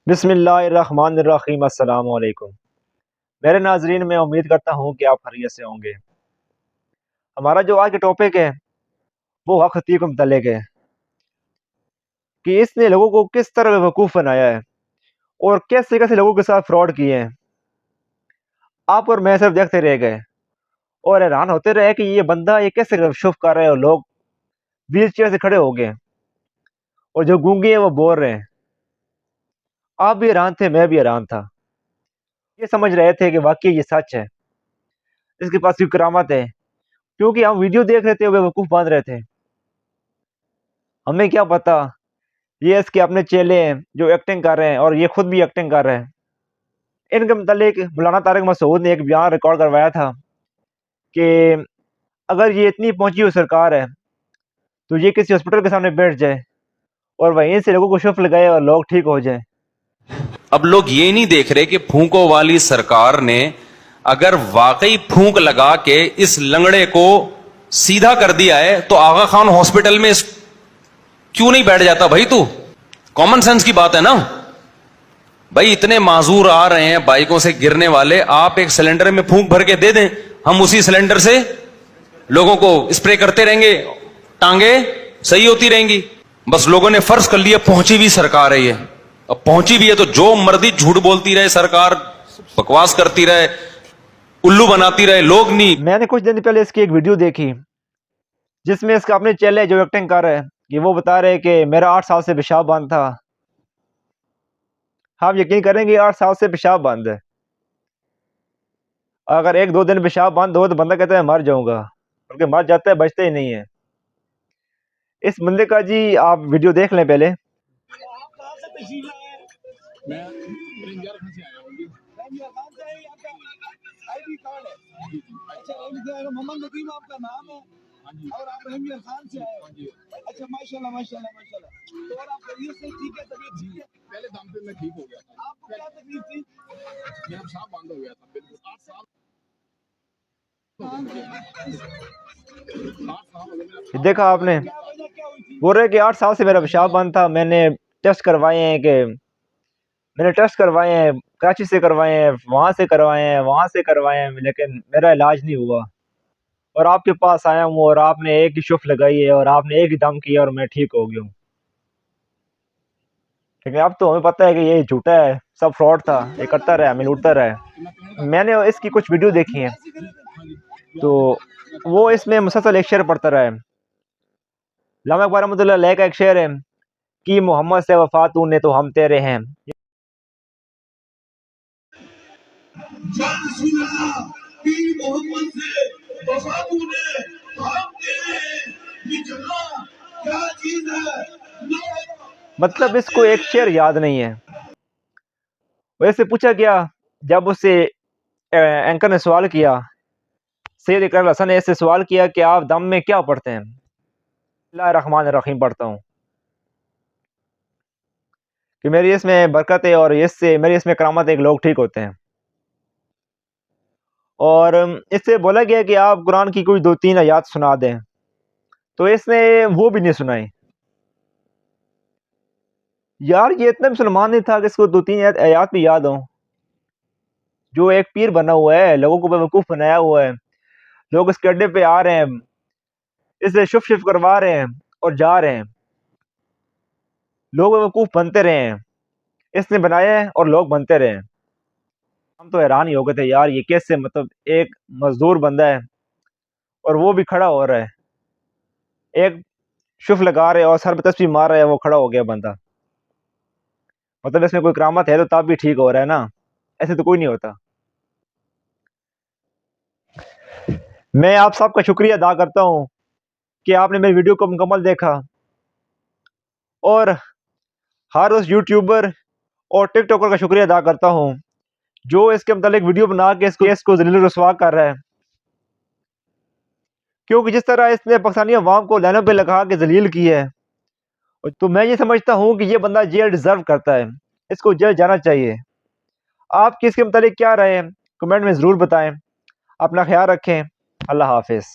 बिस्मिल्लाहिर्रहमानिर्रहीम। अस्सलाम वालेकुम मेरे नाजरीन, मैं उम्मीद करता हूँ कि आप खैरियत से होंगे। हमारा जो आज का टॉपिक है वो हक़ अतीक के मुतल्लिक़ है कि इसने लोगों को किस तरह बेवकूफ़ बनाया है और कैसे कैसे लोगों के साथ फ्रॉड किए हैं। आप और मैं सिर्फ देखते रह गए और हैरान होते रहे कि ये बंदा ये कैसे शुभ कर रहा है और लोग व्हील चेयर से खड़े हो गए और जो गूंगे हैं वो बोल रहे हैं। आप भी हैरान थे, मैं भी हैरान था। ये समझ रहे थे कि वाकई ये सच है, इसके पास कोई करामत है, क्योंकि हम वीडियो देख रहे थे, बेवकूफ़ बन रहे थे। हमें क्या पता ये इसके अपने चेले हैं जो एक्टिंग कर रहे हैं और ये खुद भी एक्टिंग कर रहे हैं। इनके मुतालिक मौलाना तारिक मसूद ने एक बयान रिकॉर्ड करवाया था कि अगर ये इतनी पहुंची हुई सरकार है तो ये किसी हॉस्पिटल के सामने बैठ जाए और वहीं से लोगों को शुफ लगाए और लोग ठीक हो जाए। अब लोग ये नहीं देख रहे कि फूंकों वाली सरकार ने अगर वाकई फूंक लगा के इस लंगड़े को सीधा कर दिया है तो आगा खान हॉस्पिटल में क्यों नहीं बैठ जाता भाई? तू कॉमन सेंस की बात है ना भाई। इतने माजूर आ रहे हैं बाइकों से गिरने वाले, आप एक सिलेंडर में फूंक भर के दे दें, हम उसी सिलेंडर से लोगों को स्प्रे करते रहेंगे, टांगे सही होती रहेंगी। बस लोगों ने फर्ज कर लिया पहुंची भी सरकार है ये। अब पहुंची भी है तो जो मर्जी झूठ बोलती रहे सरकार, बकवास करती रहे, उल्लू बनाती रहे, लोग नहीं। मैंने कुछ दिन पहले इसकी एक वीडियो देखी जिसमें इसका अपने चेले जो एक्टिंग कर रहे हैं कि वो बता रहे कि मेरा 8 साल से पेशाब बंद था। आप यकीन करेंगे 8 साल से पेशाब बंद है। अगर 1-2 दिन पेशाब बंद हो तो बंदा कहता है मर जाऊंगा, बल्कि मर जाता है, बचता ही नहीं है। इस बंदे का जी आप वीडियो देख लें पहले। मैं रंजियार खान से आया हूँ। रंजियार खान से है, आपका आईडी कार्ड है? अच्छा, मोहम्मद नदीम आपका नाम है? हाँ जी। और आप रंजियार खान से आए? हाँ जी। अच्छा, माशाल्लाह माशाल्लाह माशाल्लाह। तो और आप तबीयत से ठीक है? तबीयत ठीक है? पहले दम पे मैं ठीक हो गया था। आपको क्या तकलीफ थी? मेरा पेशाब बंद हो गया था बिल्कुल। 8 साल देखा आपने, बोल रहे कि 8 साल से मेरा पेशाब बंद था। मैंने टेस्ट करवाए हैं, कराची से करवाए हैं, वहाँ से करवाए हैं, वहाँ से करवाए हैं, लेकिन मेरा इलाज नहीं हुआ। और आपके पास आया हूँ और आपने एक ही शुफ लगाई है और आपने एक ही दम किया और मैं ठीक हो गया हूँ। लेकिन अब तो हमें पता है कि ये झूठा है, सब फ्रॉड था, ये करता रहा, हमें लूटता रहा। मैंने इसकी कुछ वीडियो देखी हैं तो वो इसमें मुसलसल एक शेर पढ़ता रहा है। लामा इकबाल रहमतुल्लाह अलैह का एक शेर है कि मोहम्मद से वफा तूने तो हम तेरे हैं। मतलब इसको एक शेर याद नहीं है। वैसे पूछा गया, जब उससे एंकर ने सवाल किया, सैयद इकरार हसन ने इससे सवाल किया कि आप दम में क्या पढ़ते हैं? बिस्मिल्लाहिर्रहमानिर्रहीम पढ़ता हूँ कि मेरी इसमें बरकत है और इससे मेरी इसमें करामत है कि लोग ठीक होते हैं। और इससे बोला गया कि आप कुरान की कोई 2-3 आयत सुना दें, तो इसने वो भी नहीं सुनाई। यार ये इतना मुसलमान नहीं था कि इसको 2-3 आयत भी याद हो। जो एक पीर बना हुआ है, लोगों को बेवकूफ़ बनाया हुआ है, लोग इसके अड्डे पे आ रहे हैं, इसे शुफ करवा रहे हैं और जा रहे हैं। लोग बेवकूफ़ बनते रहे हैं, इसने बनाया है और लोग बनते रहे हैं। हम तो हैरान ही हो गए थे यार, ये कैसे, मतलब एक मजदूर बंदा है और वो भी खड़ा हो रहा है, एक शुफ लगा रहे और सर पे तस्बीह मार रहा है, वो खड़ा हो गया बंदा। मतलब इसमें कोई करामत है तो तब भी ठीक हो रहा है ना, ऐसे तो कोई नहीं होता। मैं आप सबका शुक्रिया अदा करता हूँ कि आपने मेरी वीडियो को मुकम्मल देखा और हर उस यूट्यूबर और टिकटॉकर का शुक्रिया अदा करता हूँ जो इसके मतलब वीडियो बना के इस केस को ज़लील रुसवा कर रहा है। क्योंकि जिस तरह इसने पाकिस्तानी अवाम को लाइनों पे लगा के जलील की है, तो मैं ये समझता हूँ कि ये बंदा जेल डिज़र्व करता है, इसको जेल जाना चाहिए। आप किसके मतलब क्या राय है, कमेंट में ज़रूर बताएं। अपना ख्याल रखें। अल्लाह हाफिज़।